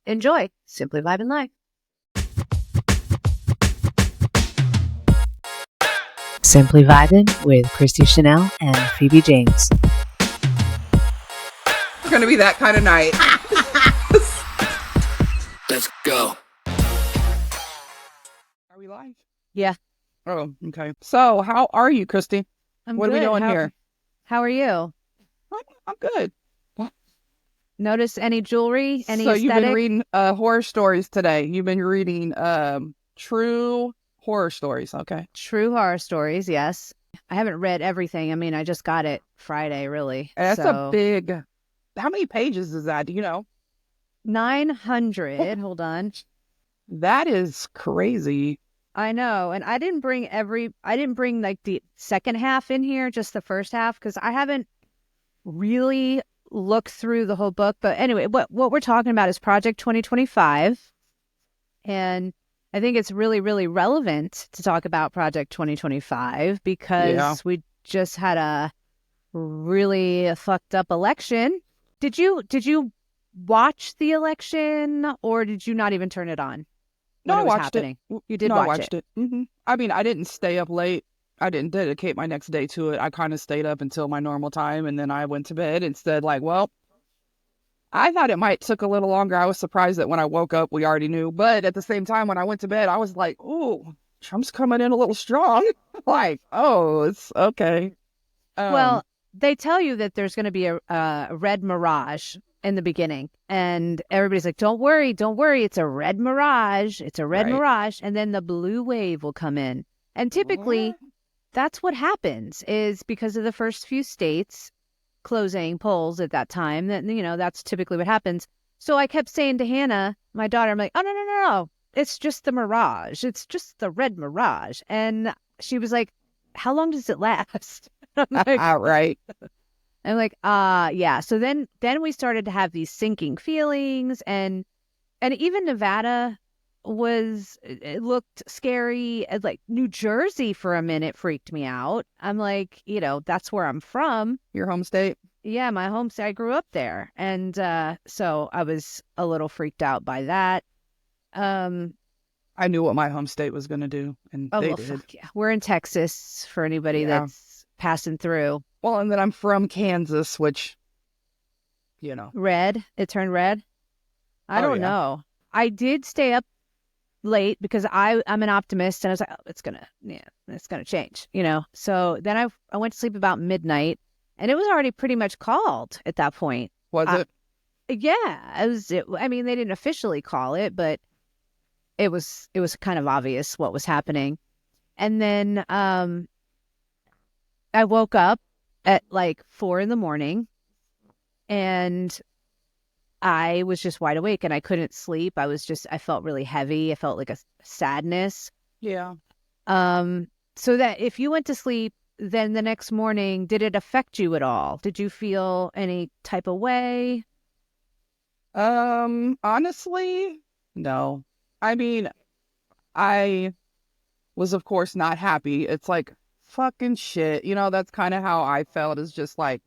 Enjoy Simply Vibin Live. Simply Vibin with Christy Chanel and Phoebe James. It's going to be that kind of night. Let's go. Are we live? Yeah. Oh, okay. So, how are you, Christy? What good. are we doing here? How are you? I'm good. Notice any jewelry? Any so aesthetic? You've been reading horror stories today. You've been reading true horror stories. Okay. True horror stories, yes. I haven't read everything. I mean, I just got it Friday, really. And that's a big... How many pages is that? Do you know? 900. Hold on. That is crazy. I know. And I didn't bring like the second half in here, just the first half, because I haven't really looked through the whole book. But anyway, what we're talking about is Project 2025. And I think it's really, really relevant to talk about Project 2025 because we just had a really fucked up election. Did you watch the election, or did you not even turn it on? No, I watched happening? it. You did no, watch I watched it. Mm-hmm. I mean, I didn't stay up late. I didn't dedicate my next day to it. I kind of stayed up until my normal time, and then I went to bed and said, like, well, I thought it might took a little longer. I was surprised that when I woke up, we already knew. But at the same time, when I went to bed, I was like, ooh, Trump's coming in a little strong. Like, oh, it's okay. Well, they tell you that there's going to be a red mirage in the beginning. And everybody's like, don't worry. It's a red mirage. It's a red mirage. And then the blue wave will come in. And typically, that's what happens, is because of the first few states closing polls at that time, that, you know, that's typically what happens. So I kept saying to Hannah, my daughter, I'm like, oh, no. It's just the mirage. It's just the red mirage. And she was like, how long does it last? I'm like, right. I'm like, yeah. So then we started to have these sinking feelings, and even Nevada it looked scary. Like New Jersey for a minute freaked me out. I'm like, you know, that's where I'm from. Your home state? Yeah, my home state. I grew up there. And so I was a little freaked out by that. I knew what my home state was going to do, and they did. Fuck yeah. We're in Texas for anybody that's passing through. Well, and then I'm from Kansas, which, you know. Red? It turned red? I don't know. I did stay up late because I'm an optimist, and I was like, oh, it's gonna change, you know. So then I went to sleep about midnight, and it was already pretty much called at that point. Was it? Yeah, it was. I mean, they didn't officially call it, but it was kind of obvious what was happening. And then I woke up at like 4 a.m, and I was just wide awake and I couldn't sleep. I felt really heavy. I felt like a sadness. Yeah. So that if you went to sleep, then the next morning, did it affect you at all? Did you feel any type of way? Honestly, no. I mean, I was, of course, not happy. It's like, fucking shit. You know, that's kind of how I felt, is just like,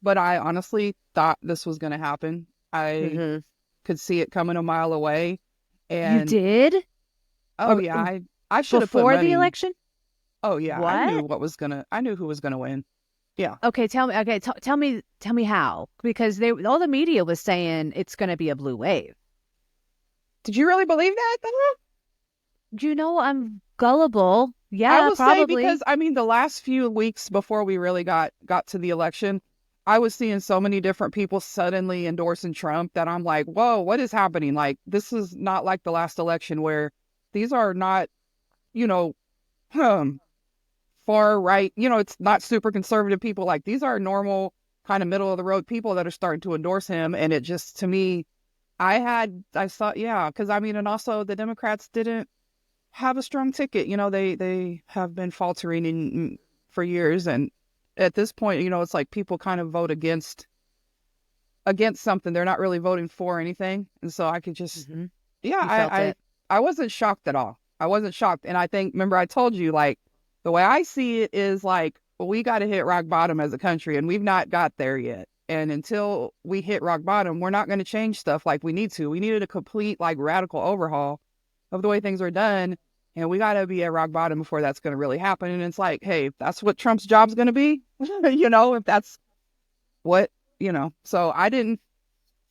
but I honestly thought this was going to happen. I could see it coming a mile away. And you did? Oh, yeah. I should have put before money. The election? Oh, yeah. What? I knew who was going to win. Yeah. Okay, tell me. Okay, tell me how, because all the media was saying it's going to be a blue wave. Did you really believe that? You know, I'm gullible. Yeah, I will probably. say, because I mean, the last few weeks before we really got to the election, I was seeing so many different people suddenly endorsing Trump that I'm like, whoa, what is happening? Like, this is not like the last election where these are not, you know, far right, you know, it's not super conservative people. Like, these are normal kind of middle of the road people that are starting to endorse him. And it just, to me, I saw, because I mean, and also the Democrats didn't have a strong ticket. You know, they have been faltering for years. And at this point, you know, it's like people kind of vote against something. They're not really voting for anything. And so I could just, I wasn't shocked at all. I wasn't shocked. And I think, remember I told you, like, the way I see it is like, well, we got to hit rock bottom as a country, and we've not got there yet. And until we hit rock bottom, we're not going to change stuff like we need to. We needed a complete, like, radical overhaul of the way things are done. And we got to be at rock bottom before that's going to really happen. And it's like, hey, if that's what Trump's job's going to be, if that's what, So I didn't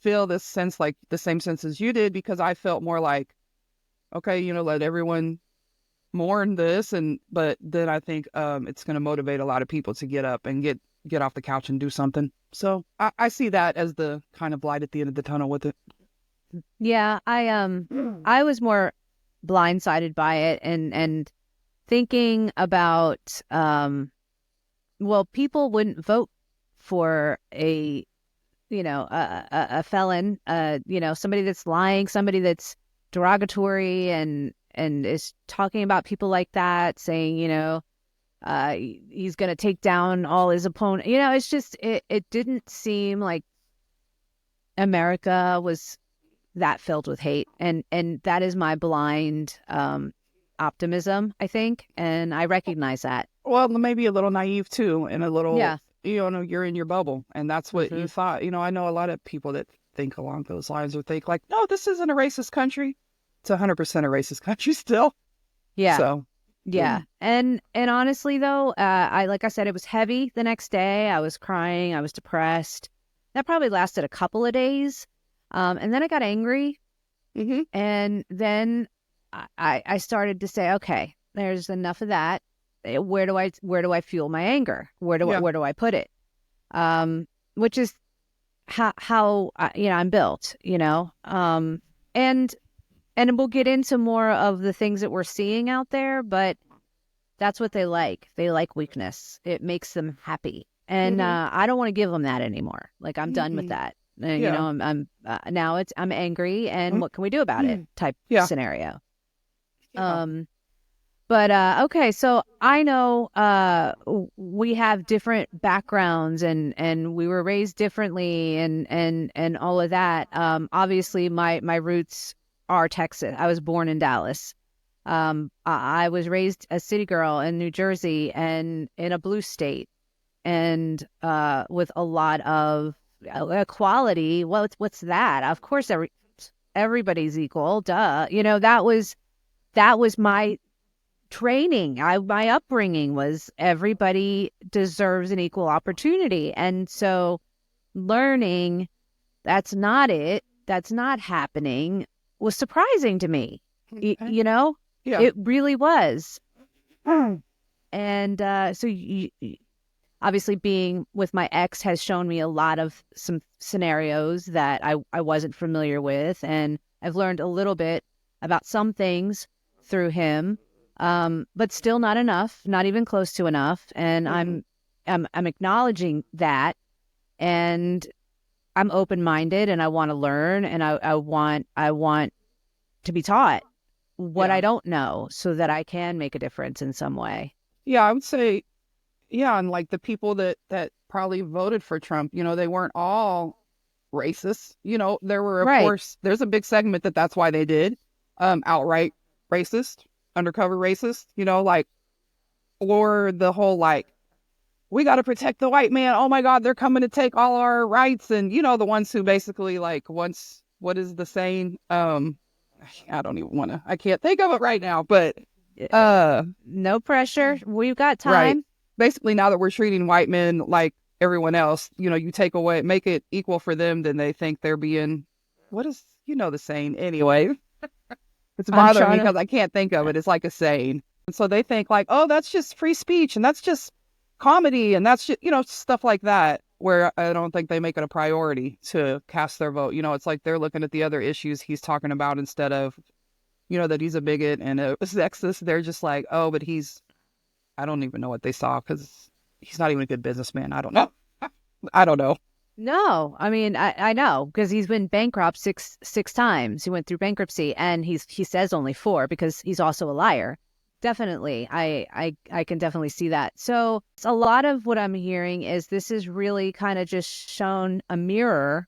feel this sense, like the same sense as you did, because I felt more like, okay, let everyone mourn this. But then I think it's going to motivate a lot of people to get up and get off the couch and do something. So I see that as the kind of light at the end of the tunnel with it. Yeah, I was more blindsided by it and thinking about well, people wouldn't vote for a felon, somebody that's lying, somebody that's derogatory and is talking about people like that, saying, he's going to take down all his opponent. It's just, it didn't seem like America was that filled with hate. And that is my blind optimism, I think. And I recognize that. Well, maybe a little naive too, and a little, yeah. You're in your bubble, and that's what you thought. I know a lot of people that think along those lines, or think like, no, this isn't a racist country. It's 100% a racist country still. Yeah. So, yeah. And honestly, though, like I said, it was heavy the next day. I was crying. I was depressed. That probably lasted a couple of days. And then I got angry. Mm-hmm. And then I started to say, okay, there's enough of that. Where do I fuel my anger? Where do I put it? Which is how I'm built, and we'll get into more of the things that we're seeing out there, but that's what they like. They like weakness. It makes them happy. And I don't want to give them that anymore. Like, I'm done with that. I'm now I'm angry, and what can we do about it type scenario. But okay, so I know we have different backgrounds and we were raised differently and all of that. Obviously my roots are Texas. I was born in Dallas. I was raised a city girl in New Jersey and in a blue state, and with a lot of equality. Well, what's that? Of course, everybody's equal. Duh. That was my training. My upbringing was everybody deserves an equal opportunity. And so learning that's not happening was surprising to me. Okay. It really was. And so obviously being with my ex has shown me a lot of some scenarios that I wasn't familiar with. And I've learned a little bit about some things through him. But still not enough, not even close to enough. And I'm acknowledging that, and I'm open-minded, and I want to learn, and I want to be taught what I don't know so that I can make a difference in some way. Yeah, I would say, and like the people that probably voted for Trump, they weren't all racist. There were, of course, there's a big segment that's why they did, outright racist. Undercover racist, or the whole, we got to protect the white man. Oh my God, they're coming to take all our rights. And, the ones who basically what is the saying? I don't even I can't think of it right now, but, no pressure. We've got time. Right. Basically, now that we're treating white men like everyone else, you take away, make it equal for them, then they think they're being, what is, the saying anyway. It's bothering me because I can't think of it. It's like a saying. And so they think like, oh, that's just free speech and that's just comedy and that's just, stuff like that, where I don't think they make it a priority to cast their vote. It's like they're looking at the other issues he's talking about instead of, that he's a bigot and a sexist. They're just like, oh, but I don't even know what they saw because he's not even a good businessman. I don't know. I don't know. No, I mean, I know because he's been bankrupt six times. He went through bankruptcy, and he says only 4 because he's also a liar. Definitely. I can definitely see that. So a lot of what I'm hearing is this is really kind of just shown a mirror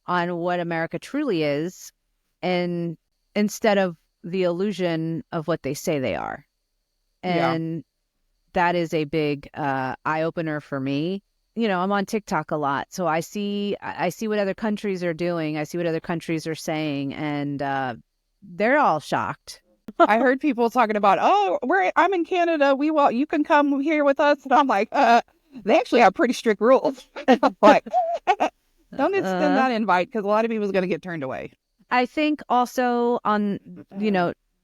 on what America truly is, and instead of the illusion of what they say they are. And that is a big eye opener for me. I'm on TikTok a lot, so I see what other countries are doing. I see what other countries are saying, and they're all shocked. I heard people talking about, oh, I'm in Canada. You can come here with us. And I'm like, they actually have pretty strict rules. Like, don't extend that invite because a lot of people is going to get turned away. I think also on,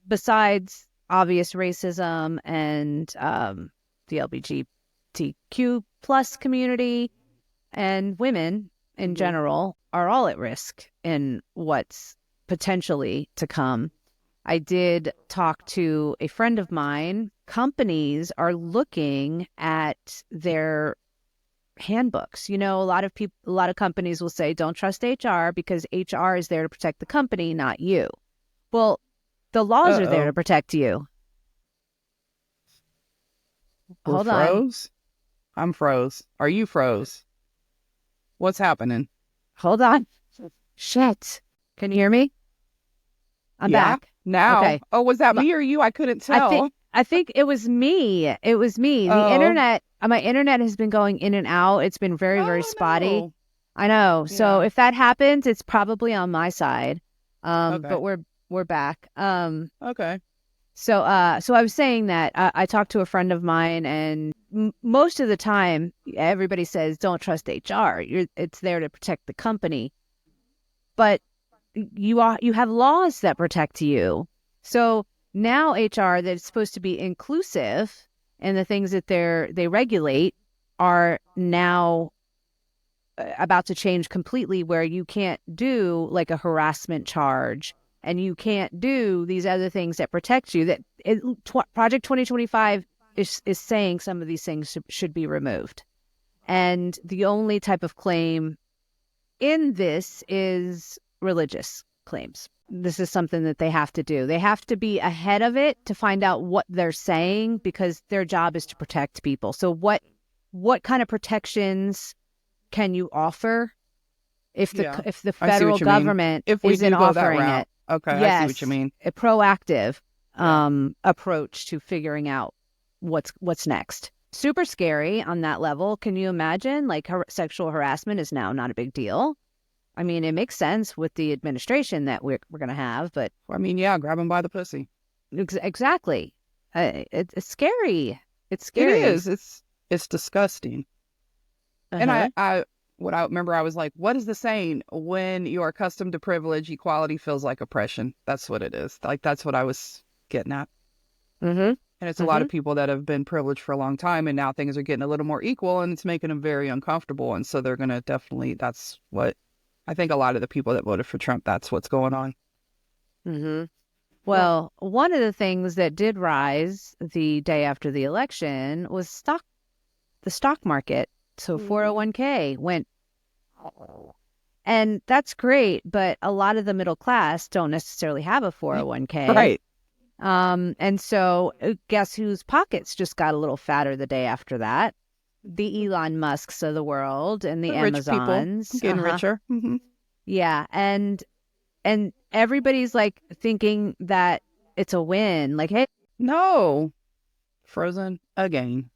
besides obvious racism and the LGBTQ plus community and women in general are all at risk in what's potentially to come. I did talk to a friend of mine. Companies are looking at their handbooks. A lot of companies will say, don't trust HR because HR is there to protect the company, not you. Well, the laws are there to protect you. Hold froze? I'm froze. Are you froze? What's happening? Hold on. Shit. Can you hear me? I'm back. Now. Okay. Oh, was that me or you? I couldn't tell. I think it was me. It was me. The internet, my internet has been going in and out. It's been very, very spotty. No. I know. Yeah. So if that happens, it's probably on my side. But we're back. Okay. So I was saying that I talked to a friend of mine, and most of the time, everybody says don't trust HR. It's there to protect the company, but you have laws that protect you. So now HR that's supposed to be inclusive and the things that they regulate are now about to change completely, where you can't do like a harassment charge and you can't do these other things that protect you. Project 2025 is saying some of these things should be removed. And the only type of claim in this is religious claims. This is something that they have to do. They have to be ahead of it to find out what they're saying, because their job is to protect people. So what kind of protections can you offer if the federal government isn't offering it? Okay, yes, I see what you mean. A proactive approach to figuring out what's next. Super scary on that level. Can you imagine? Like, sexual harassment is now not a big deal. I mean, it makes sense with the administration that we're going to have, but I mean, yeah, grab them by the pussy. Exactly. It's scary. It's scary. It is. It's disgusting. And I remember, I was like, what is the saying? When you are accustomed to privilege, equality feels like oppression. That's what it is. Like, that's what I was getting at. Mm-hmm. And it's a lot of people that have been privileged for a long time, and now things are getting a little more equal, and it's making them very uncomfortable. And so they're going to definitely, that's what I think a lot of the people that voted for Trump, that's what's going on. Mm-hmm. Well, one of the things that did rise the day after the election was the stock market. So 401k went, and that's great, but a lot of the middle class don't necessarily have a 401k. Right. And so guess whose pockets just got a little fatter the day after that? The Elon Musks of the world and the Amazons. Rich people getting richer. Mm-hmm. Yeah. And everybody's like thinking that it's a win. Like, hey. No. Frozen again.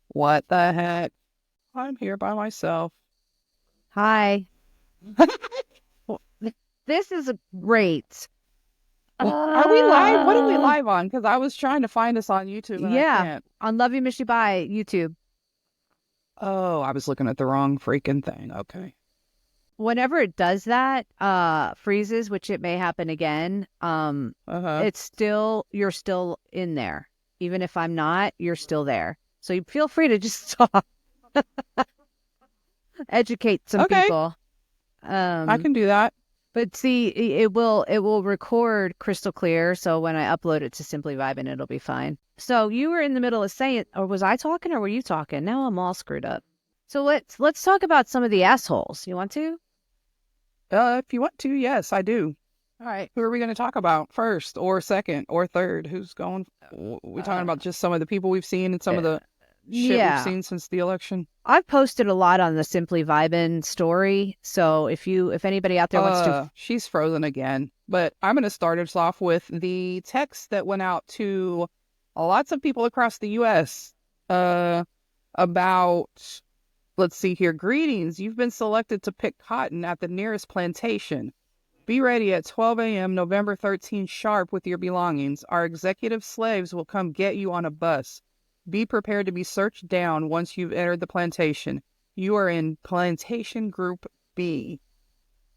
What the heck? I'm here by myself. Hi. This is great. Are we live? What are we live on? Because I was trying to find us on YouTube. And I can't. On Love You, Miss You, Bye YouTube. Oh, I was looking at the wrong freaking thing. Okay. Whenever it does that, freezes, which it may happen again, it's still, you're still in there. Even if I'm not, you're still there. So you feel free to just talk. Educate some people. I can do that. But see, it will record crystal clear. So when I upload it to Simply Vibin, it'll be fine. So you were in the middle of saying, or was I talking, or were you talking? Now I'm all screwed up. So let's talk about some of the assholes. You want to? If you want to, yes, I do. All right. Who are we going to talk about first, or second, or third? Who's going? We're talking about just some of the people we've seen and some of the shit we've seen since the election. I've posted a lot on the Simply Vibin story. So if anybody out there wants to, she's frozen again. But I'm going to start us off with the text that went out to lots of people across the U.S. About let's see here. Greetings. You've been selected to pick cotton at the nearest plantation. Be ready at 12 a.m. November 13th sharp with your belongings. Our executive slaves will come get you on a bus. Be prepared to be searched down once you've entered the plantation. You are in Plantation Group B.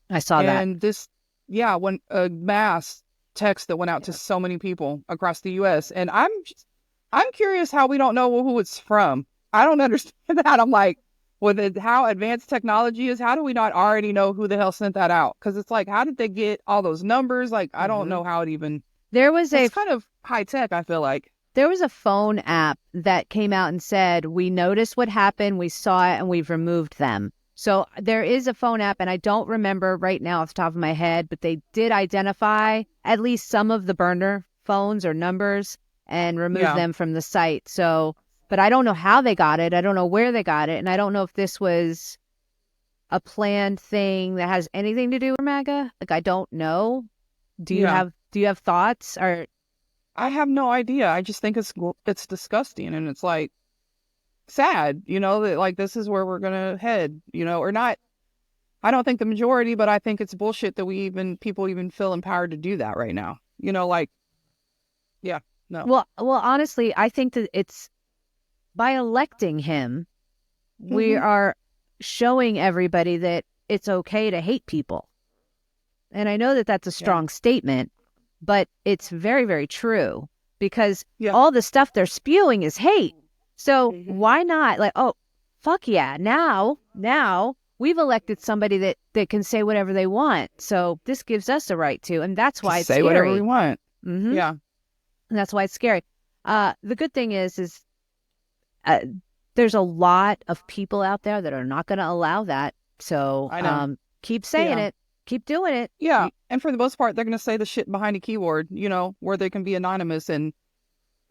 I saw that. And this, when a mass text that went out to so many people across the U.S. And I'm curious how we don't know who it's from. I don't understand that. I'm like, with how advanced technology is, how do we not already know who the hell sent that out? Because it's like, how did they get all those numbers? Like, I don't know how it even. It's kind of high tech, I feel like. There was a phone app that came out and said, we noticed what happened, we saw it, and we've removed them. So there is a phone app, and I don't remember right now off the top of my head, but they did identify at least some of the burner phones or numbers and remove them from the site. So, but I don't know how they got it. I don't know where they got it. And I don't know if this was a planned thing that has anything to do with MAGA. Like, I don't know. Do you have thoughts? Or I have no idea. I just think it's disgusting, and it's like sad, that like this is where we're gonna head, or not. I don't think the majority, but I think it's bullshit that people even feel empowered to do that right now. No. Well, honestly, I think that it's by electing him, we are showing everybody that it's okay to hate people. And I know that that's a strong statement, but it's very, very true, because all the stuff they're spewing is hate. So why not? Like, oh, fuck yeah. Now we've elected somebody that can say whatever they want. So this gives us a right to, and that's why it's say scary. Whatever we want. Yeah. And that's why it's scary. The good thing is there's a lot of people out there that are not going to allow that. So keep saying it. Keep doing it. Yeah. And for the most part, they're going to say the shit behind a keyboard, where they can be anonymous and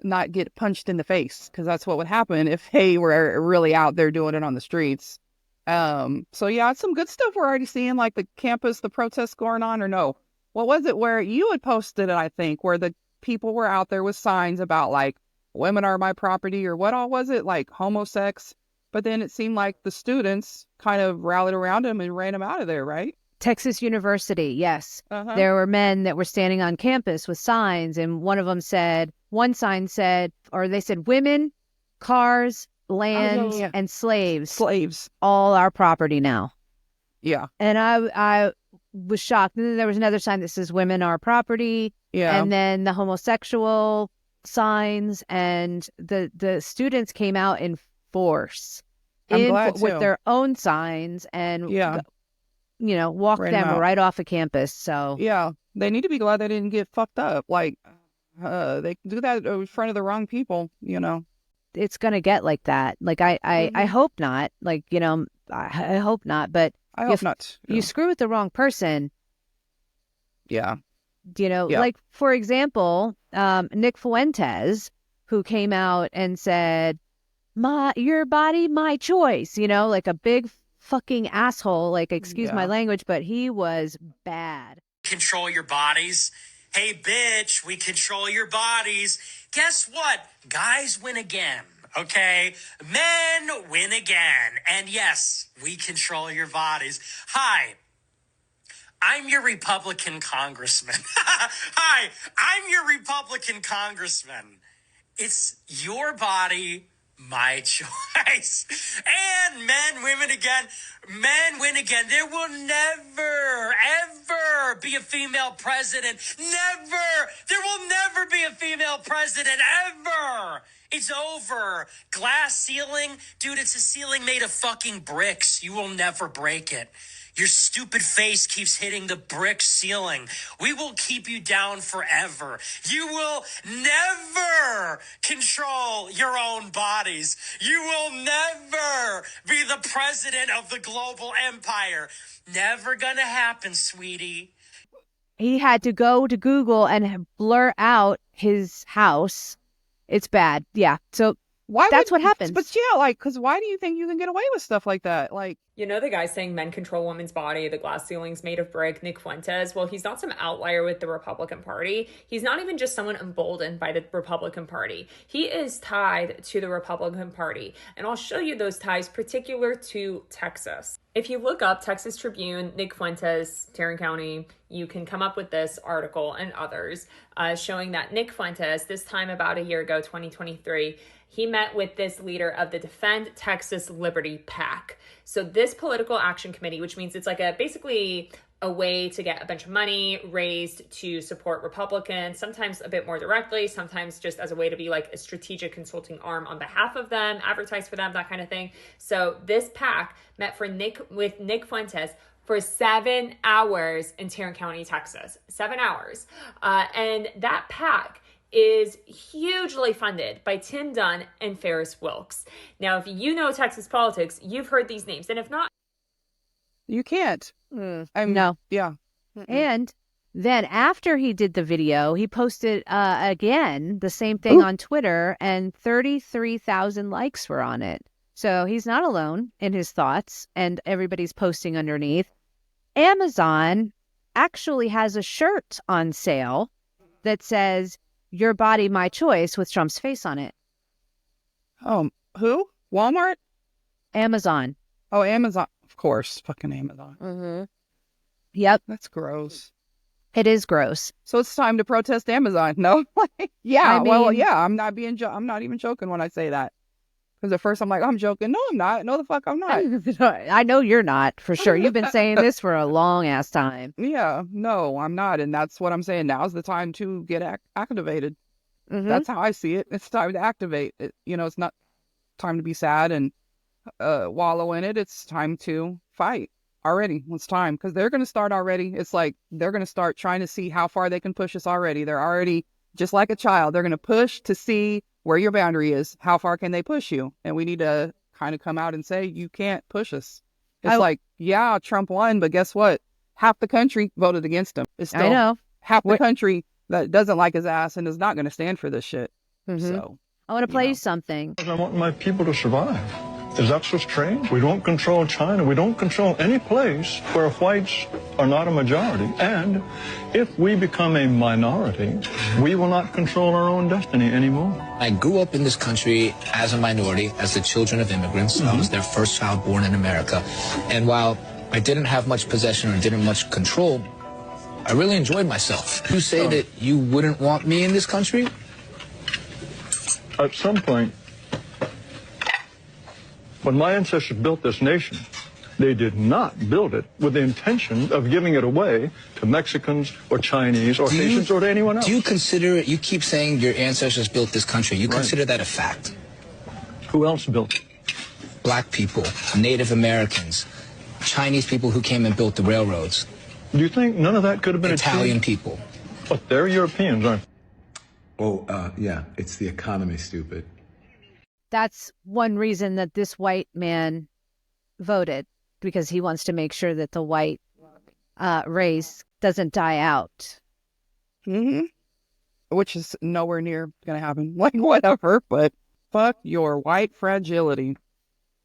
not get punched in the face, because that's what would happen if they were really out there doing it on the streets. So yeah, it's some good stuff we're already seeing, like the campus, the protests going on, or no. What was it where you had posted it, I think, where the people were out there with signs about like, women are my property, or what all was it, like homosex? But then it seemed like the students kind of rallied around him and ran him out of there, right? Texas University, yes. There were men that were standing on campus with signs, and one sign said, or they said, women, cars, land, and slaves, all our property now. Yeah. And I was shocked. And then there was another sign that says, women are property. Yeah. And then the homosexual signs, and the students came out in force. I'm glad too. With their own signs, and walk them right off of campus. So they need to be glad they didn't get fucked up. Like, they do that in front of the wrong people. It's gonna get like that. Like I hope not. Like I hope not. But I hope not. You screw with the wrong person. Yeah. Like for example, Nick Fuentes, who came out and said, your body, my choice. Like a big fucking asshole, like, excuse my language, but he was bad. Control your bodies. Hey, bitch, we control your bodies. Guess what? Guys win again, okay? Men win again. And yes, we control your bodies. Hi, I'm your Republican congressman. Hi, I'm your Republican congressman. It's your body, my choice. And men, women again. Men win again. There will never, ever be a female president. Never. There will never be a female president, ever. It's over. Glass ceiling. Dude, it's a ceiling made of fucking bricks. You will never break it. Your stupid face keeps hitting the brick ceiling. We will keep you down forever. You will never control your own bodies. You will never be the president of the global empire. Never gonna happen, sweetie. He had to go to Google and blur out his house. It's bad. Yeah. So that's what happens. But because why do you think you can get away with stuff like that? Like, You know the guy saying men control women's body, the glass ceiling's made of brick, Nick Fuentes? Well, he's not some outlier with the Republican Party. He's not even just someone emboldened by the Republican Party. He is tied to the Republican Party. And I'll show you those ties particular to Texas. If you look up Texas Tribune, Nick Fuentes, Tarrant County, you can come up with this article and others showing that Nick Fuentes, this time about a year ago, 2023, he met with this leader of the Defend Texas Liberty PAC. So this political action committee, which means it's like basically a way to get a bunch of money raised to support Republicans, sometimes a bit more directly, sometimes just as a way to be like a strategic consulting arm on behalf of them, advertise for them, that kind of thing. So this PAC met with Nick Fuentes for 7 hours in Tarrant County, Texas. 7 hours. And that PAC is hugely funded by Tim Dunn and Ferris Wilks. Now, if you know Texas politics, you've heard these names. And if not, you can't. No. Yeah. And then after he did the video, he posted again the same thing on Twitter, and 33,000 likes were on it. So he's not alone in his thoughts, and everybody's posting underneath. Amazon actually has a shirt on sale that says, "Your body, my choice," with Trump's face on it. Who? Walmart? Amazon. Oh, Amazon. Of course. Fucking Amazon. Mm-hmm. Yep. That's gross. It is gross. So it's time to protest Amazon. No? Yeah. I mean, well, yeah. I'm not even joking when I say that. Because at first I'm like, I'm joking. No, I'm not. No, the fuck I'm not. I know you're not, for sure. You've been saying this for a long ass time. Yeah. No, I'm not. And that's what I'm saying. Now's the time to get activated. Mm-hmm. That's how I see it. It's time to activate it. It's not time to be sad and wallow in it. It's time to fight already. It's time, because they're going to start already. It's like they're going to start trying to see how far they can push us already. They're already, just like a child, they're going to push to see where your boundary is. How far can they push you? And we need to kind of come out and say, you can't push us. It's yeah, Trump won, but guess what? Half the country voted against him. It's still I know. Half the country that doesn't like his ass and is not going to stand for this shit. Mm-hmm. So I want to play you something. I want my people to survive. Is that so strange? We don't control China. We don't control any place where whites are not a majority. And if we become a minority, we will not control our own destiny anymore. I grew up in this country as a minority, as the children of immigrants. I was their first child born in America. And while I didn't have much possession or didn't much control, I really enjoyed myself. You say that you wouldn't want me in this country? At some point, when my ancestors built this nation, they did not build it with the intention of giving it away to Mexicans or Chinese or Haitians or to anyone else. Do you consider, you keep saying your ancestors built this country, you consider that a fact? Who else built it? Black people, Native Americans, Chinese people who came and built the railroads. Do you think none of that could have been Italian achieved? people? But they're Europeans, aren't they? Oh, yeah, it's the economy, stupid. That's one reason that this white man voted, because he wants to make sure that the white race doesn't die out. Mm-hmm. Which is nowhere near going to happen. Like, whatever, but fuck your white fragility.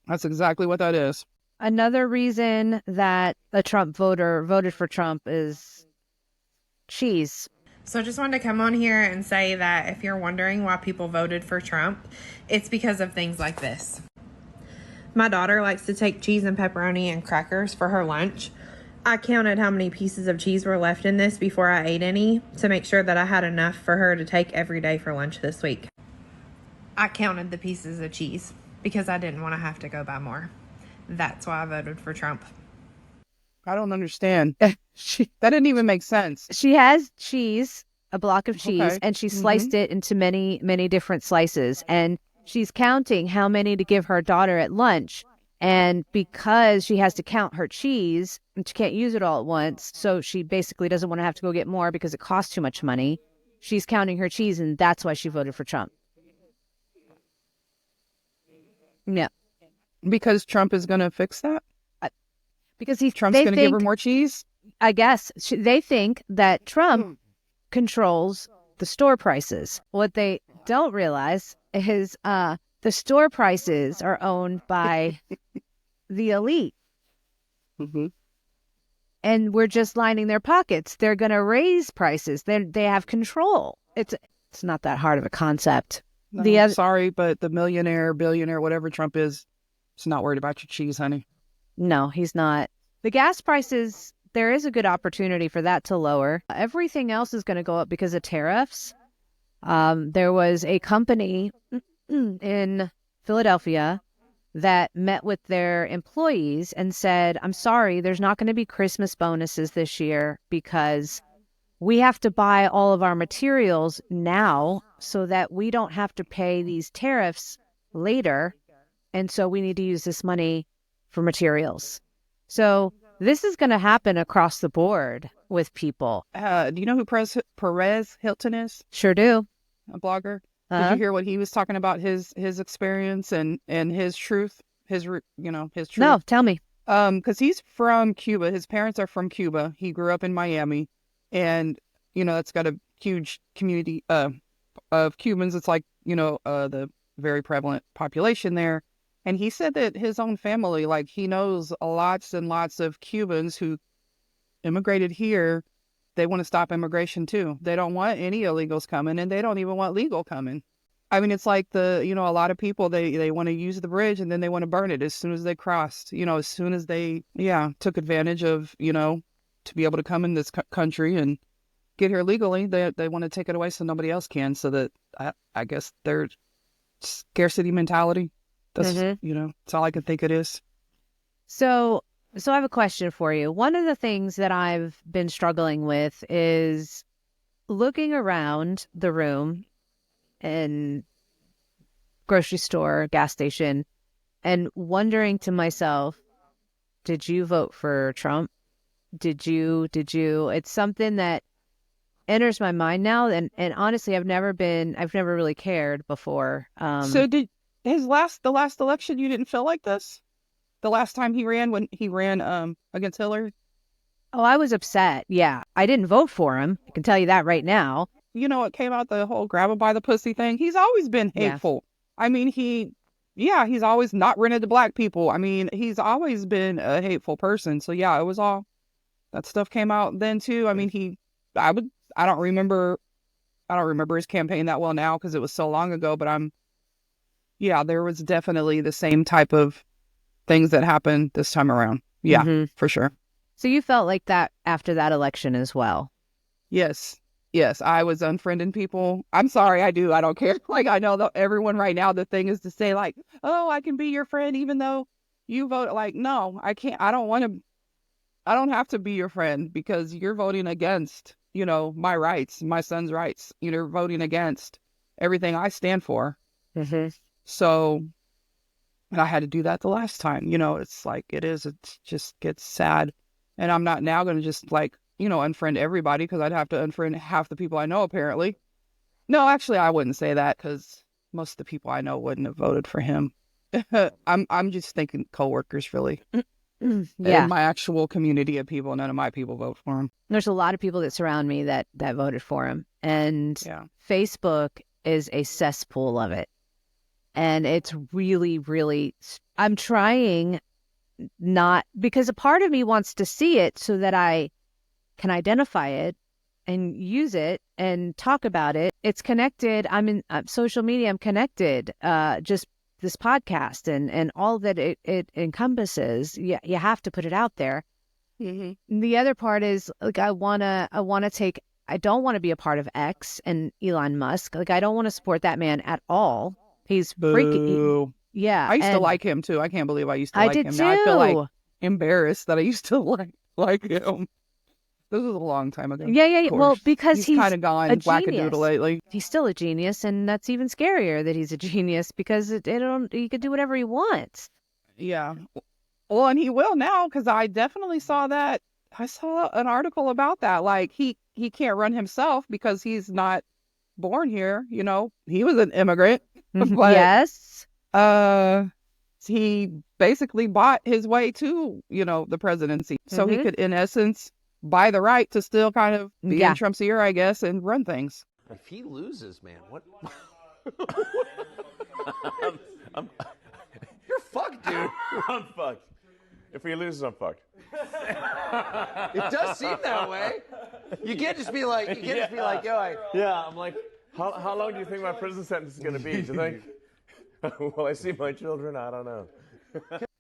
That's exactly what that is. Another reason that a Trump voter voted for Trump is cheese. So I just wanted to come on here and say that if you're wondering why people voted for Trump, it's because of things like this. My daughter likes to take cheese and pepperoni and crackers for her lunch. I counted how many pieces of cheese were left in this before I ate any to make sure that I had enough for her to take every day for lunch this week. I counted the pieces of cheese because I didn't want to have to go buy more. That's why I voted for Trump. I don't understand. That didn't even make sense. She has cheese, a block of cheese, Okay. and she sliced it into many, many different slices. And she's counting how many to give her daughter at lunch. And because she has to count her cheese, and she can't use it all at once, so she basically doesn't want to have to go get more because it costs too much money. She's counting her cheese, and that's why she voted for Trump. Yeah. Because Trump is going to fix that? Because Trump's going to give her more cheese? I guess they think that Trump controls the store prices. What they don't realize is the store prices are owned by the elite. Mm-hmm. And we're just lining their pockets. They're going to raise prices. They have control. It's not that hard of a concept. No, sorry, but the millionaire, billionaire, whatever Trump is not worried about your cheese, honey. No, he's not. The gas prices, there is a good opportunity for that to lower. Everything else is going to go up because of tariffs. There was a company in Philadelphia that met with their employees and said, I'm sorry, there's not going to be Christmas bonuses this year because we have to buy all of our materials now so that we don't have to pay these tariffs later. And so we need to use this money for materials. So this is going to happen across the board with people. Do you know who Perez Hilton is? Sure do. A blogger. Did you hear what he was talking about, his experience and his truth, his truth? No, tell me. Because he's from Cuba. His parents are from Cuba. He grew up in Miami, and it's got a huge community of Cubans. It's like the very prevalent population there. And he said that his own family, like he knows lots and lots of Cubans who immigrated here. They want to stop immigration too. They don't want any illegals coming, and they don't even want legal coming. I mean, it's like a lot of people, they want to use the bridge and then they want to burn it as soon as they crossed, as soon as they, took advantage of, to be able to come in this country and get here legally. They want to take it away so nobody else can. So that I guess their scarcity mentality. That's, that's all I can think it is. So I have a question for you. One of the things that I've been struggling with is looking around the room in grocery store, gas station, and wondering to myself, did you vote for Trump? Did you? It's something that enters my mind now. And honestly, I've never really cared before. So did the last election, you didn't feel like this? The last time when he ran against Hillary? Oh, I was upset. Yeah. I didn't vote for him. I can tell you that right now. It came out, the whole grab him by the pussy thing. He's always been hateful. Yeah. I mean, he's always not rented to black people. I mean, he's always been a hateful person. So yeah, it was all, that stuff came out then too. I mean, I don't remember his campaign that well now because it was so long ago, but there was definitely the same type of things that happened this time around. Yeah, for sure. So you felt like that after that election as well? Yes, I was unfriending people. I'm sorry, I do. I don't care. Like, I know that everyone right now, the thing is to say like, oh, I can be your friend even though you vote. Like, no, I can't. I don't have to be your friend because you're voting against, my rights, my son's rights. You're voting against everything I stand for. So, and I had to do that the last time. It's like it just gets sad. And I'm not now going to just unfriend everybody because I'd have to unfriend half the people I know, apparently. No, actually, I wouldn't say that because most of the people I know wouldn't have voted for him. I'm just thinking coworkers, really. Yeah. In my actual community of people, none of my people vote for him. There's a lot of people that surround me that voted for him. And Facebook is a cesspool of it. And it's really, really, I'm trying not, because a part of me wants to see it so that I can identify it and use it and talk about it. It's connected. I'm in social media. I'm connected. Just this podcast and all that it encompasses. Yeah, you have to put it out there. The other part is like I don't want to be a part of X and Elon Musk. Like I don't want to support that man at all. He's freaking. Yeah, I used to like him too. I can't believe I used to like him. Too. Now I feel like embarrassed that I used to like him. This was a long time ago. Yeah. Well, because he's kind of gone wackadoodle lately. He's still a genius, and that's even scarier that he's a genius because he could do whatever he wants. Yeah. Well, and he will now because I definitely saw that. I saw an article about that. Like he can't run himself because he's not born here. He was an immigrant. But, yes. He basically bought his way to, the presidency. So he could, in essence, buy the right to still kind of be in Trump's ear, I guess, and run things. If he loses, man, what? You're fucked, dude. I'm fucked. If he loses, I'm fucked. It does seem that way. You can't just be like, yo, I'm like, how long do you think my prison sentence is going to be? Do you think, will I see my children? I don't know.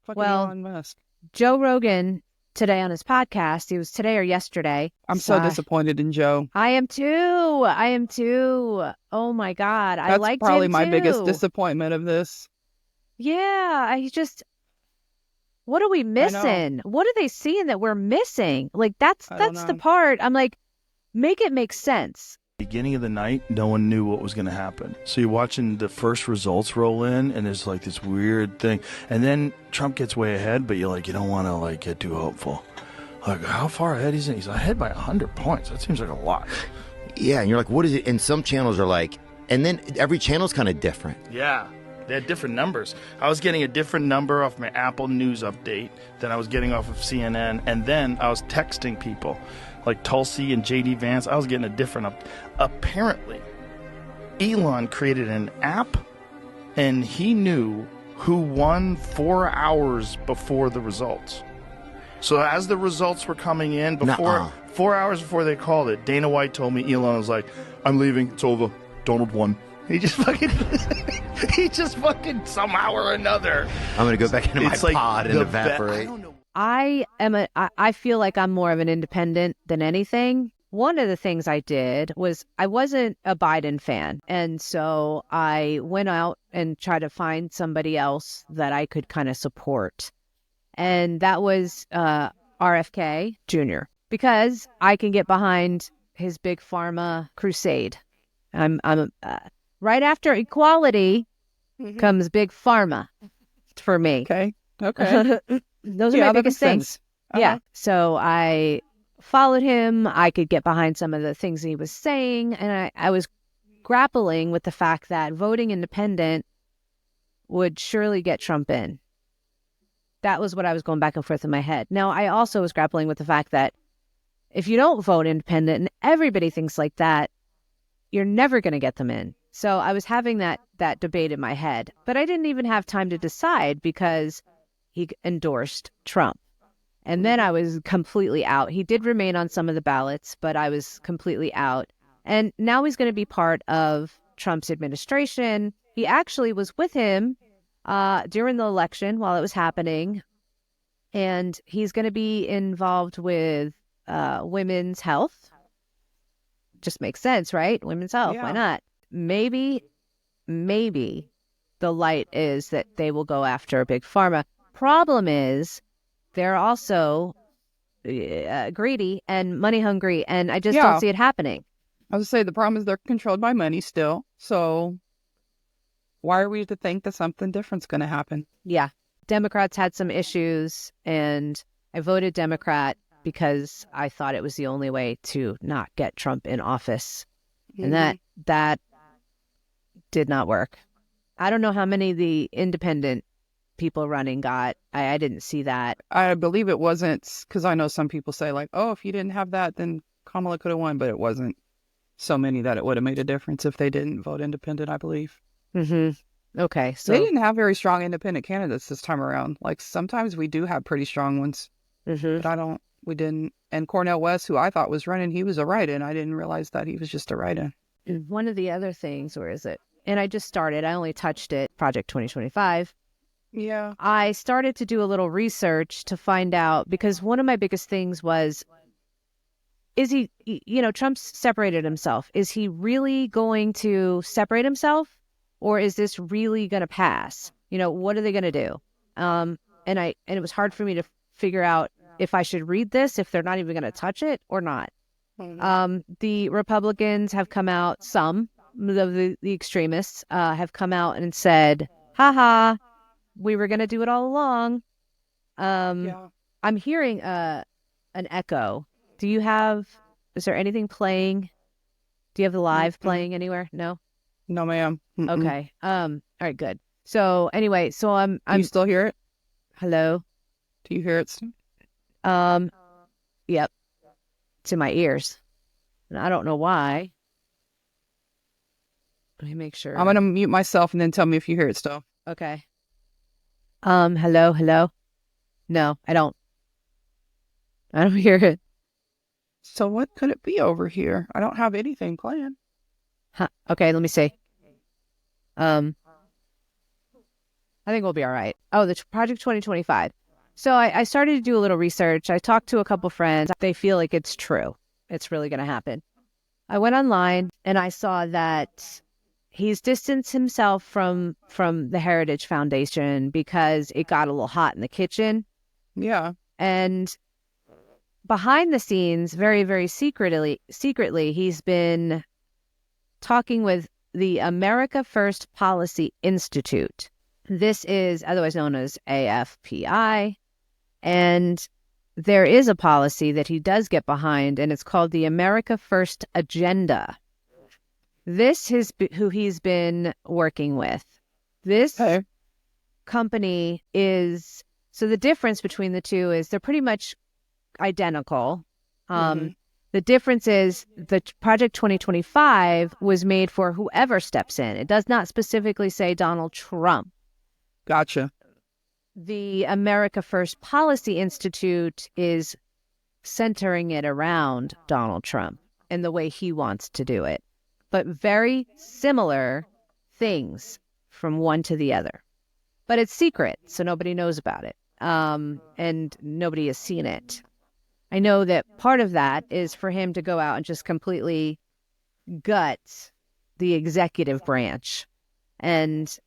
Well, Elon Musk. Joe Rogan today on his podcast, he was today or yesterday. I'm so disappointed in Joe. I am too. Oh my God. I That's liked probably him my too. biggest disappointment of this. Yeah. What are we missing? What are they seeing that we're missing? Like that's the part. I'm like, make it make sense. Beginning of the night, no one knew what was going to happen. So you're watching the first results roll in, and there's like this weird thing. And then Trump gets way ahead, but you don't want to like get too hopeful. Like, how far ahead is he? He's ahead by 100 points. That seems like a lot. Yeah, and you're like, what is it? And some channels are like, and then every channel's kind of different. Yeah, they had different numbers. I was getting a different number off my Apple News update than I was getting off of CNN. And then I was texting people. Like Tulsi and J.D. Vance, I was getting a different Apparently, Elon created an app, and he knew who won 4 hours before the results. So as the results were coming in, 4 hours before they called it, Dana White told me, Elon was like, I'm leaving, it's over, Donald won. He just fucking somehow or another. I'm going to go back into my pod and evaporate. I feel like I'm more of an independent than anything. One of the things I did was I wasn't a Biden fan. And so I went out and tried to find somebody else that I could kind of support. And that was RFK Jr. because I can get behind his big pharma crusade. I'm right after equality comes big pharma for me. Okay. Those are my biggest things. Yeah. So I followed him. I could get behind some of the things he was saying. And I was grappling with the fact that voting independent would surely get Trump in. That was what I was going back and forth in my head. Now, I also was grappling with the fact that if you don't vote independent and everybody thinks like that, you're never going to get them in. So I was having that debate in my head. But I didn't even have time to decide because he endorsed Trump. And then I was completely out. He did remain on some of the ballots, but I was completely out. And now he's going to be part of Trump's administration. He actually was with him during the election while it was happening. And he's going to be involved with women's health. Just makes sense, right? Women's health. Yeah. Why not? Maybe the light is that they will go after Big Pharma. Problem is they're also greedy and money hungry, and I just don't see it happening. I would say the problem is they're controlled by money still. So why are we to think that something different's going to happen? Yeah. Democrats had some issues, and I voted Democrat because I thought it was the only way to not get Trump in office. Mm-hmm. And that did not work. I don't know how many the independent people running got. I didn't see that. I believe it wasn't, because I know some people say like, oh, if you didn't have that, then Kamala could have won, but it wasn't so many that it would have made a difference if they didn't vote independent, I believe. Mm-hmm. Okay. So they didn't have very strong independent candidates this time around. Like sometimes we do have pretty strong ones, but we didn't. And Cornel West, who I thought was running, he was a write-in. I didn't realize that he was just a write-in. One of the other things, where is it? And I just started, I only touched it, Project 2025. Yeah. I started to do a little research to find out, because one of my biggest things was, is he, Trump's separated himself. Is he really going to separate himself, or is this really going to pass? What are they going to do? And it was hard for me to figure out if I should read this, if they're not even going to touch it or not. The Republicans have come out, some of the extremists have come out and said, haha, we were going to do it all along. I'm hearing an echo. Is there anything playing? Do you have the live playing anywhere? No? No, ma'am. Okay. All right, good. So anyway, I'm you still hear it? Hello? Do you hear it? Yep. It's in my ears. And I don't know why. Let me make sure. I'm going to mute myself and then tell me if you hear it still. Okay. Hello? No, I don't. I don't hear it. So what could it be over here? I don't have anything planned. Huh. Okay, let me see. I think we'll be all right. Oh, the Project 2025. So I started to do a little research. I talked to a couple friends. They feel like it's true. It's really going to happen. I went online and I saw that he's distanced himself from the Heritage Foundation because it got a little hot in the kitchen. Yeah. And behind the scenes, very, very secretly, he's been talking with the America First Policy Institute. This is otherwise known as AFPI. And there is a policy that he does get behind, and it's called the America First Agenda. This is who he's been working with. This company is, so the difference between the two is they're pretty much identical. The difference is the Project 2025 was made for whoever steps in. It does not specifically say Donald Trump. Gotcha. The America First Policy Institute is centering it around Donald Trump and the way he wants to do it, but very similar things from one to the other. But it's secret, so nobody knows about it, and nobody has seen it. I know that part of that is for him to go out and just completely gut the executive branch. And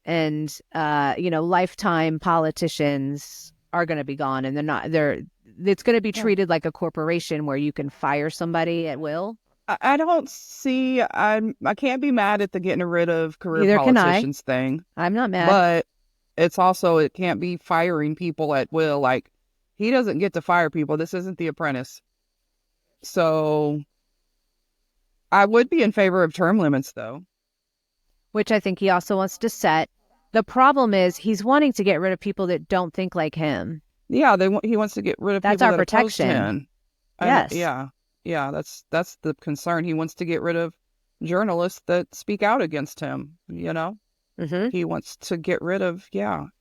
lifetime politicians are going to be gone, and it's going to be treated like a corporation where you can fire somebody at will. I don't see, I can't be mad at the getting rid of career politicians thing. I'm not mad. But it's also, it can't be firing people at will. Like, he doesn't get to fire people. This isn't The Apprentice. So I would be in favor of term limits, though. Which I think he also wants to set. The problem is he's wanting to get rid of people that don't think like him. Yeah, he wants to get rid of that's people our that protection. Him. Yes. Yeah, that's the concern. He wants to get rid of journalists that speak out against him, Mm-hmm. He wants to get rid of,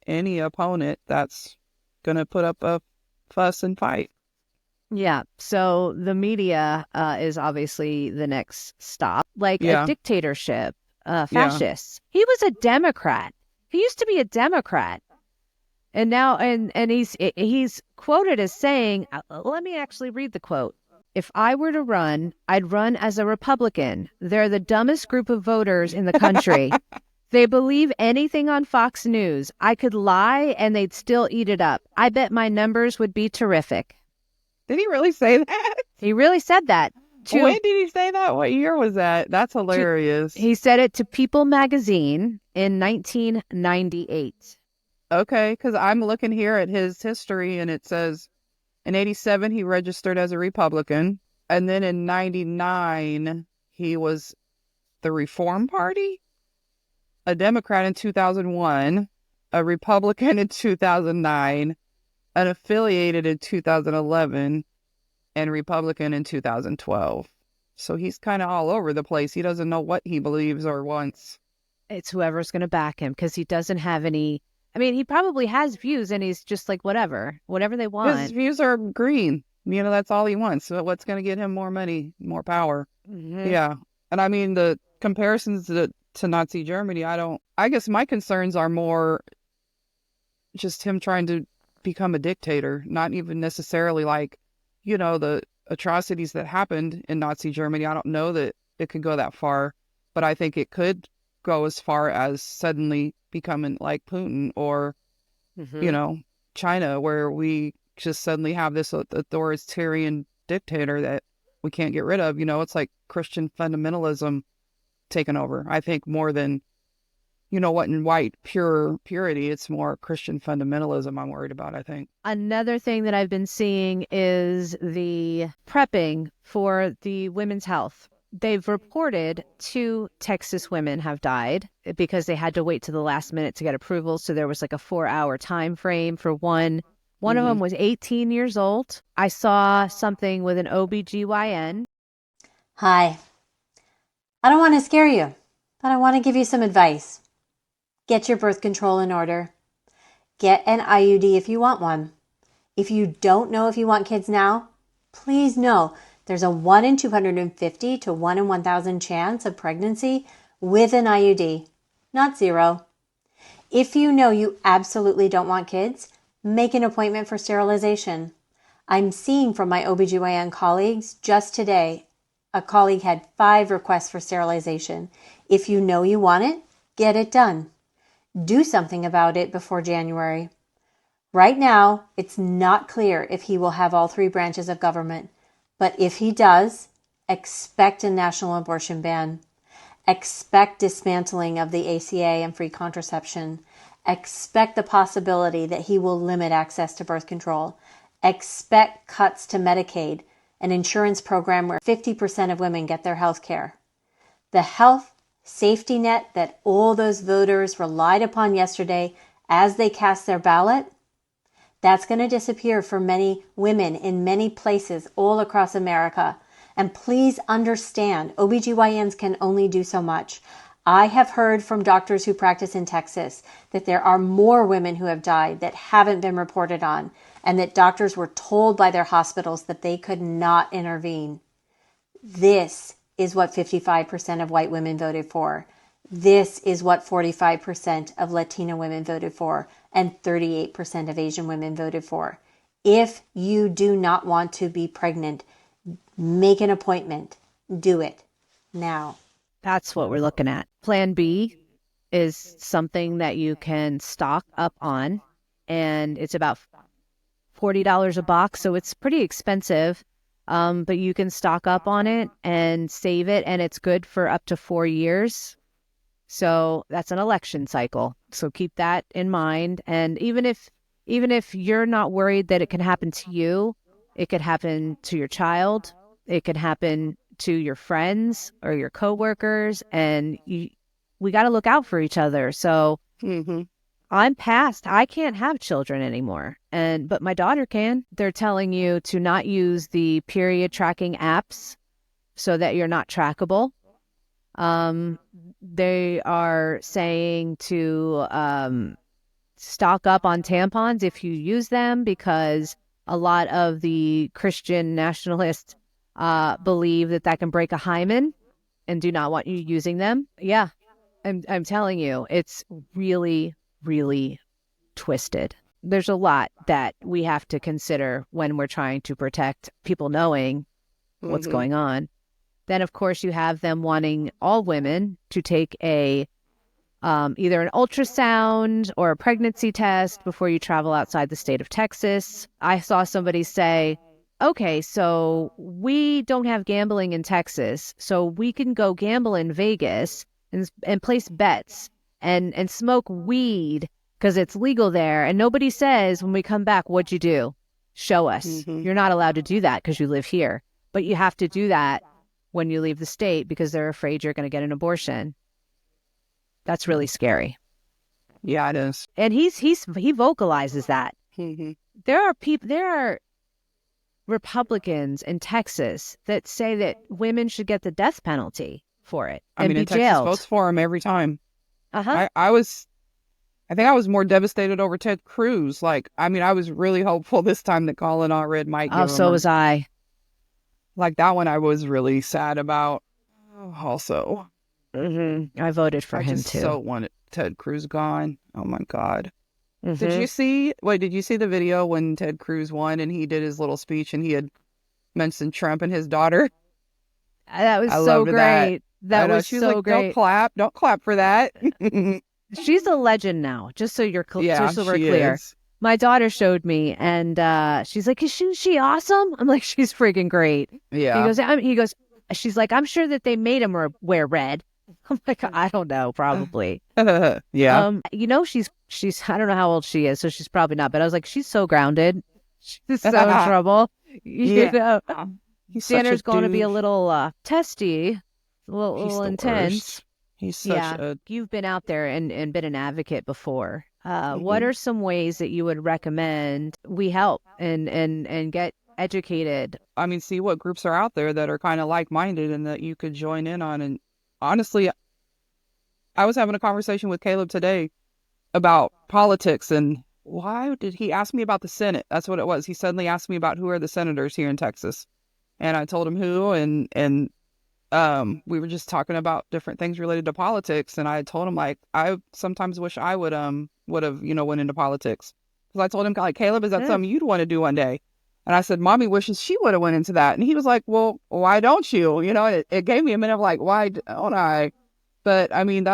any opponent that's going to put up a fuss and fight. Yeah, so the media is obviously the next stop. Like a dictatorship. Fascists. He was a Democrat. He used to be a Democrat, and now and he's quoted as saying, "Let me actually read the quote. If I were to run, I'd run as a Republican. They're the dumbest group of voters in the country. They believe anything on Fox News. I could lie and they'd still eat it up. I bet my numbers would be terrific." Did he really say that? He really said that. When did he say that? What year was that? That's hilarious. He said it to People magazine in 1998. Okay, because I'm looking here at his history, and it says in 87 he registered as a Republican, and then in 99 he was the Reform Party, a Democrat in 2001, a Republican in 2009, unaffiliated in 2011, and Republican in 2012. So he's kind of all over the place. He doesn't know what he believes or wants. It's whoever's going to back him, because he doesn't have any. I mean, he probably has views, and he's just like, whatever they want. His views are green. That's all he wants. So what's going to get him more money, more power? Mm-hmm. Yeah. And I mean, the comparisons to Nazi Germany, I guess my concerns are more just him trying to become a dictator, not even necessarily like, the atrocities that happened in Nazi Germany. I don't know that it could go that far, but I think it could go as far as suddenly becoming like Putin or, China, where we just suddenly have this authoritarian dictator that we can't get rid of. It's like Christian fundamentalism taken over. I think more than, what in white purity, it's more Christian fundamentalism I'm worried about, I think. Another thing that I've been seeing is the prepping for the women's health. They've reported 2 Texas women have died because they had to wait to the last minute to get approval. So there was like a 4-hour time frame for one. One of them was 18 years old. I saw something with an OBGYN. Hi. I don't want to scare you, but I want to give you some advice. Get your birth control in order. Get an IUD if you want one. If you don't know if you want kids now, please know there's a 1 in 250 to 1 in 1,000 chance of pregnancy with an IUD, not 0. If you know you absolutely don't want kids, make an appointment for sterilization. I'm seeing from my OBGYN colleagues just today, a colleague had 5 requests for sterilization. If you know you want it, get it done. Do something about it before January. Right now, it's not clear if he will have all 3 branches of government, but if he does, expect a national abortion ban. Expect dismantling of the ACA and free contraception. Expect the possibility that he will limit access to birth control. Expect cuts to Medicaid, an insurance program where 50% of women get their health care. The health safety net that all those voters relied upon yesterday as they cast their ballot, that's going to disappear for many women in many places all across America. And please understand, OBGYNs can only do so much. I have heard from doctors who practice in Texas that there are more women who have died that haven't been reported on, and that doctors were told by their hospitals that they could not intervene. This is what 55% of white women voted for. This is what 45% of Latina women voted for, and 38% of Asian women voted for. If you do not want to be pregnant, make an appointment. Do it now. That's what we're looking at. Plan B is something that you can stock up on, and it's about $40 a box, so it's pretty expensive, but you can stock up on it and save it, and it's good for up to 4 years. So that's an election cycle. So keep that in mind. And even if you're not worried that it can happen to you, it could happen to your child. It could happen to your friends or your coworkers, and we got to look out for each other. So I'm past. I can't have children anymore, but my daughter can. They're telling you to not use the period tracking apps so that you're not trackable. They are saying to stock up on tampons if you use them, because a lot of the Christian nationalists believe that can break a hymen and do not want you using them. Yeah, I'm telling you, it's really, really twisted. There's a lot that we have to consider when we're trying to protect people knowing what's going on. Then, of course, you have them wanting all women to take either an ultrasound or a pregnancy test before you travel outside the state of Texas. I saw somebody say, okay, so we don't have gambling in Texas, so we can go gamble in Vegas and place bets and smoke weed because it's legal there. And nobody says when we come back, what'd you do? Show us. You're not allowed to do that because you live here. But you have to do that when you leave the state because they're afraid you're going to get an abortion. That's really scary. Yeah, it is. And he vocalizes that. There are Republicans in Texas that say that women should get the death penalty for it and be Texas jailed. votes for him every time. I think I was more devastated over Ted Cruz. I was really hopeful this time that Colin Allred might give him. So was I. That one I was really sad about also. I voted for him too. I so wanted Ted Cruz gone. Oh my God. Did you see the video when Ted Cruz won and he did his little speech and he had mentioned Trump and his daughter? That was so great. That was so great. Don't clap for that. She's a legend now, just so we're clear. Is. My daughter showed me, and she's like, "Is she awesome?" I'm like, "She's freaking great." Yeah. He goes. She's like, "I'm sure that they made him wear red." I'm like, "I don't know, probably." Yeah. She's I don't know how old she is, so she's probably not. But I was like, she's so grounded. She's so in trouble. You know, Tanner's going to be a little testy, a little intense. Worst. He's such You've been out there and been an advocate before. What are some ways that you would recommend we help and get educated? See what groups are out there that are kind of like-minded and that you could join in on. And honestly, I was having a conversation with Caleb today about politics, and why did he ask me about the Senate? That's what it was. He suddenly asked me about who are the senators here in Texas. And I told him who, and we were just talking about different things related to politics. And I told him, like, I sometimes wish I would have, went into politics. Because I told him, like, Caleb, is that something you'd want to do one day? And I said, Mommy wishes she would have went into that. And he was like, well, why don't you? It gave me a minute of like, why don't I? But I mean,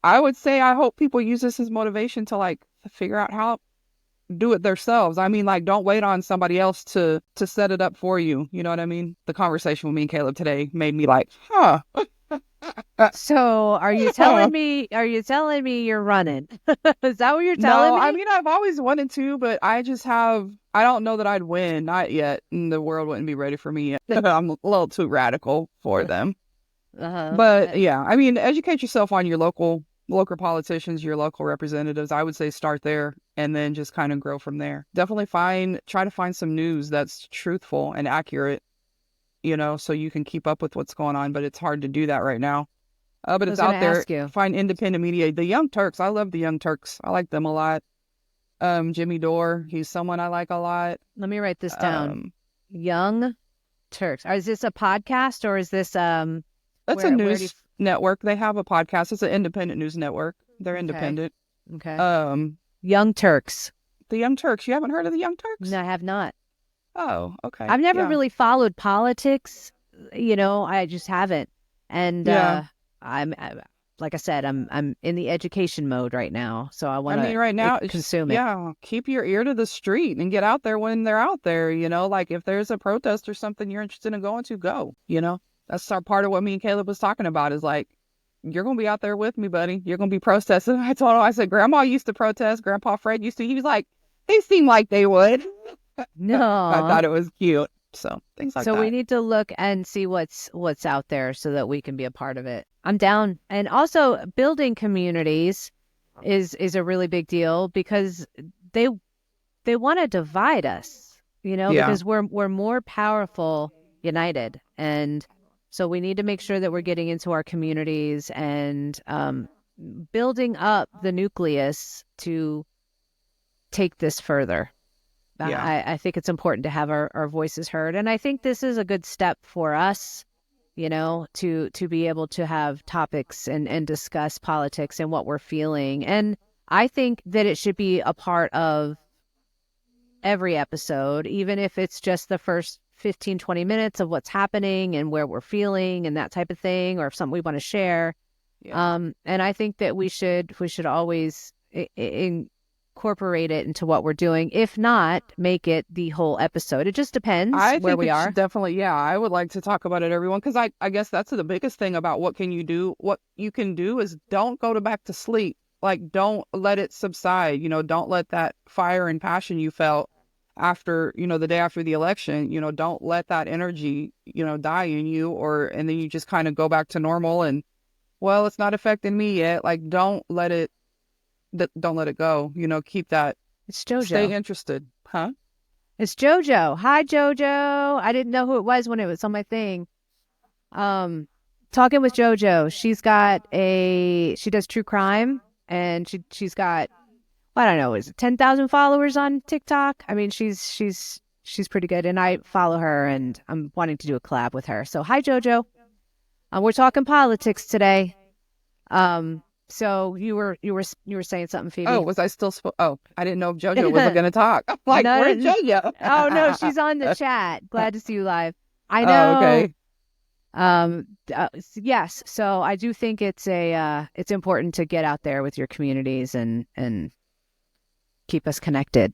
I would say, I hope people use this as motivation to like figure out how do it themselves. I mean, like, don't wait on somebody else to set it up for you. You know what I mean? The conversation with me and Caleb today made me like, huh. So are you telling me you're running? Is that what you're telling me? No, I mean, I've always wanted to, but I don't know that I'd win. Not yet. And the world wouldn't be ready for me yet. I'm a little too radical for them. But yeah, I mean, educate yourself on your local politicians, your local representatives. I would say start there and then just kind of grow from there. Definitely try to find some news that's truthful and accurate, so you can keep up with what's going on. But it's hard to do that right now. But it's out there. Find independent media. The Young Turks. I love the Young Turks. I like them a lot. Jimmy Dore. He's someone I like a lot. Let me write this down. Young Turks. Is this a podcast or is this That's a news network. They have a podcast. It's an independent news network. They're independent. Okay. Young Turks. The Young Turks. You haven't heard of the Young Turks? No, I have not. Oh, okay. I've never really followed politics. I just haven't. And I'm like I said, I'm in the education mode right now. So I want to. I mean, right now, consume it. Yeah, keep your ear to the street and get out there when they're out there. Like if there's a protest or something you're interested in going to, go. That's part of what me and Caleb was talking about is like, you're going to be out there with me, buddy. You're going to be protesting. I told him, I said, Grandma used to protest. Grandpa Fred used to. He was like, they seem like they would. No. I thought it was cute. So things like that. So we need to look and see what's out there so that we can be a part of it. I'm down. And also building communities is a really big deal because they want to divide us, because we're more powerful united. And so we need to make sure that we're getting into our communities and building up the nucleus to take this further. I think it's important to have our voices heard. And I think this is a good step for us, to be able to have topics and discuss politics and what we're feeling. And I think that it should be a part of every episode, even if it's just the first 15, 20 minutes of what's happening and where we're feeling and that type of thing, or if something we want to share. And I think that we should always incorporate it into what we're doing. If not, make it the whole episode. It just depends where we are. Definitely. Yeah. I would like to talk about it, everyone, because I guess that's the biggest thing about what can you do. What you can do is don't go back to sleep. Like, don't let it subside. Don't let that fire and passion you felt after, the day after the election, don't let that energy, die in you and then you just kind of go back to normal and, well, it's not affecting me yet. Like, don't let it go, keep that. It's JoJo. Stay interested. Huh? It's JoJo. Hi, JoJo. I didn't know who it was when it was on my thing. Talking with JoJo. She does true crime and she's got, I don't know, is it 10,000 followers on TikTok? I mean, she's pretty good, and I follow her, and I'm wanting to do a collab with her. So, hi, JoJo. We're talking politics today. So you were saying something, Phoebe? Oh, was I still? I didn't know if JoJo was going to talk. I'm like, where's JoJo? Oh no, she's on the chat. Glad to see you live. I know. Oh, okay. Yes. So I do think it's important to get out there with your communities and keep us connected.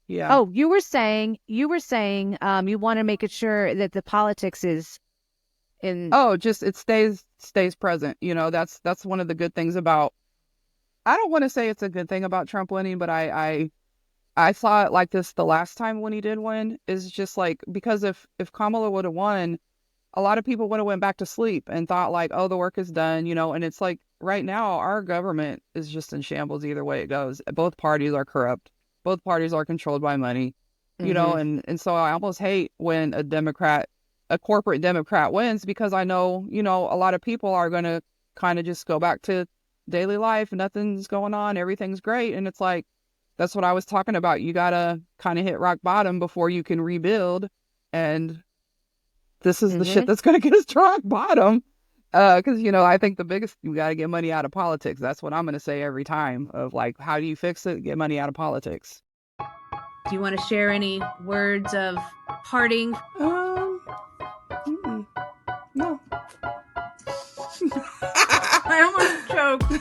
Yeah. Oh, you were saying you want to make it sure that the politics is in. Oh, just it stays present. That's one of the good things about. I don't want to say it's a good thing about Trump winning, but I saw it like this the last time when he did win, is just like, because if Kamala would have won, a lot of people would have went back to sleep and thought like, oh, the work is done, and it's like right now our government is just in shambles either way it goes. Both parties are corrupt. Both parties are controlled by money, and so I almost hate when a corporate Democrat wins, because I know, a lot of people are going to kind of just go back to daily life. Nothing's going on. Everything's great. And it's like, That's what I was talking about. You gotta kind of hit rock bottom before you can rebuild. And this is the shit that's gonna get us to rock bottom. Because, you know, I think the biggest, we got to get money out of politics. That's what I'm going to say every time of like, how do you fix it? Get money out of politics. Do you want to share any words of parting? No. I almost choked.